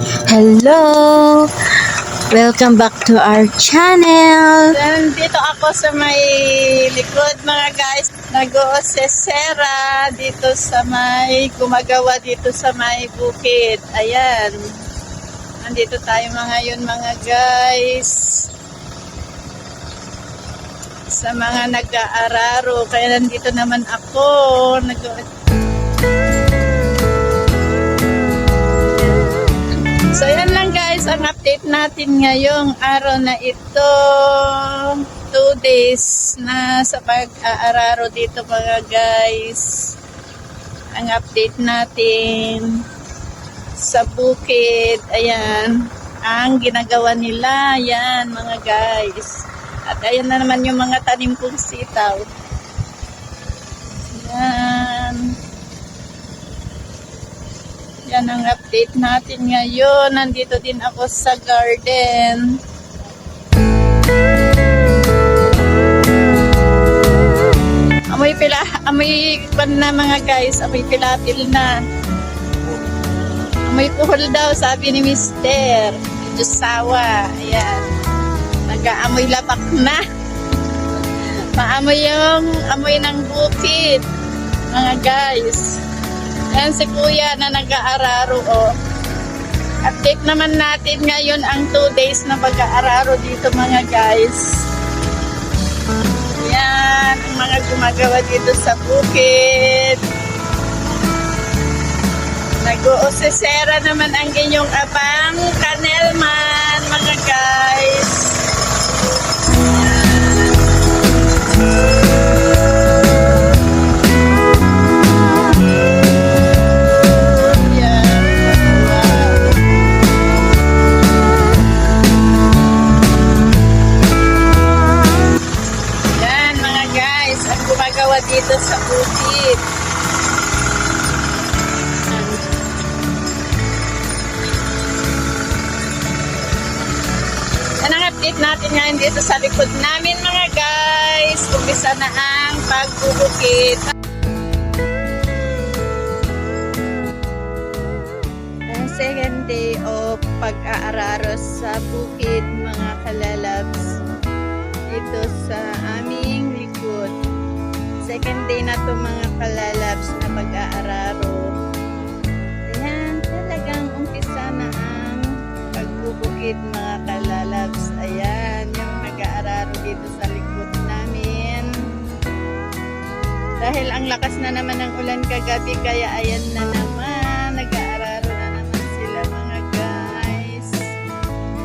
Hello! Welcome back to our channel! Dito ako sa may likod mga guys. Nag-oosesera dito sa may gumagawa dito sa may bukid. Ayan. Nandito tayo ngayon mga guys. Sa mga nag-aararo. Kaya nandito naman ako. So yan lang guys, ang update natin ngayong araw na ito. 2 days na sa pag-aararo dito mga guys. Ang update natin sa bukid. Ayan, ang ginagawa nila. Ayan mga guys. At ayan na naman yung mga tanim kong sitaw. Ayan. Yan ang update natin ngayon. Nandito din ako sa garden. Amoy pan na mga guys. Amoy pilapil na. Amoy puhol daw, sabi ni Mister. Medyo sawa. Ayan. Nag-aamoy lapak na. Maamoy yung amoy ng bukid. Mga guys. Ayan si kuya na nag-aararo oh. Update naman natin ngayon ang 2 days na pag-aararo dito mga guys. Ayan, ang mga gumagawa dito sa bukid. Nag-uosesera naman ang inyong abang kanelman mga guys. Dito sa bukid. Yan ang update natin ngayon dito sa likod namin mga guys. Umpisa na ang pagbubukid. Ang second day of pag-aararo sa bukid mga kalalabs. Dito sa aming likod. Second day na to mga kalalabs na pag-aararo. Ayan, talagang umpisa na ang pagbubukid mga kalalabs. Ayan, yung nag-aararo dito sa likod namin. Dahil ang lakas na naman ng ulan kagabi, kaya ayan na naman, nag-aararo na naman sila mga guys.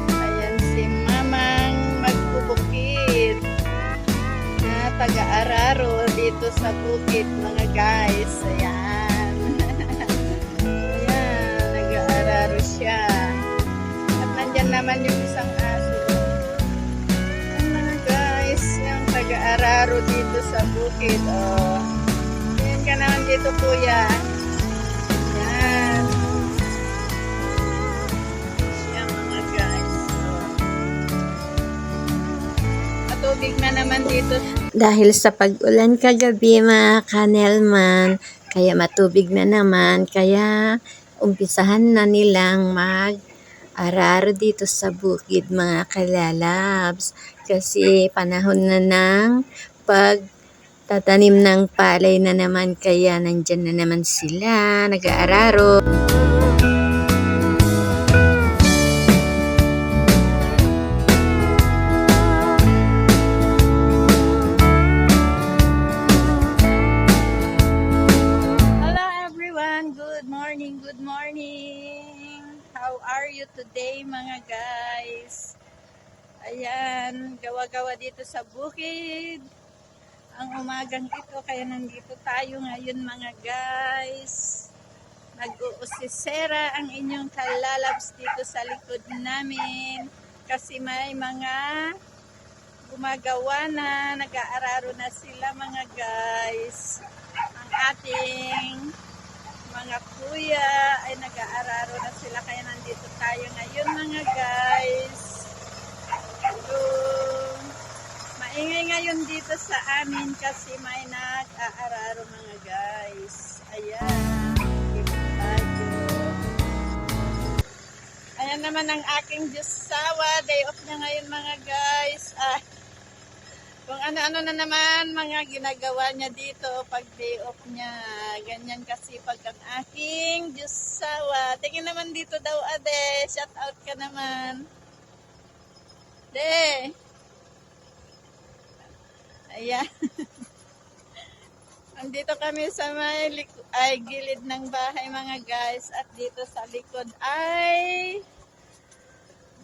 Ayan si mamang magbubukid na taga-araro dito sa bukid mga guys. Ayan. Ayan, nag-aararo siya. At nandyan naman yung isang aso. Ayan mga guys, yung taga-araro dito sa bukid. Oh. Ayan ka naman dito kuya. Ayan. Siya mga guys. Oh. Matubig na naman dito. Dahil sa pag-ulan kagabi mga kanelman, kaya matubig na naman, kaya umpisahan na nilang mag-araro dito sa bukid mga kalalabs. Kasi panahon na ng pagtatanim ng palay na naman, kaya nandyan na naman sila, nag-aararo. Good morning! How are you today mga guys? Ayan, gawa-gawa dito sa bukid. Ang umagang ito, kaya nandito tayo ngayon mga guys. Nag-uusisera ang inyong kalalabs dito sa likod namin. Kasi may mga gumagawa na, nag-aararo na sila mga guys. Ang ating mga kuya ay nag-aararo na sila, kaya nandito tayo ngayon mga guys. So, maingay ngayon dito sa amin kasi may nag-aararo mga guys. Ayan, dito tayo. Ayan naman ang aking Diyosawa. Day off niya ngayon mga guys. Kung ano-ano na naman mga ginagawa niya dito pag day off niya. Ganyan kasi pag ang aking Diyosawa. Tingin naman dito daw, ade. Shout out ka naman. De. Ayan. Andito kami sa may gilid ng bahay mga guys. At dito sa likod ay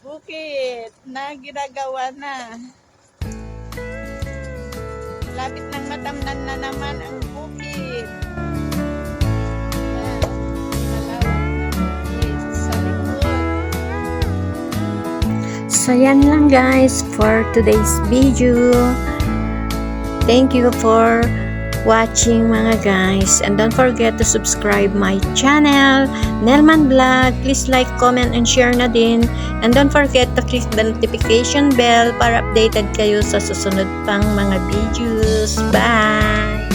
bukid na ginagawa na. Lapit ng matamnan na naman ang bukid. Ayan. Malawak na bukid sa likod. So yan lang guys for today's video. Thank you for watching mga guys, and don't forget to subscribe my channel Nelman Vlog. Please like, comment, and share na din, and don't forget to click the notification bell para updated kayo sa susunod pang mga videos. Bye!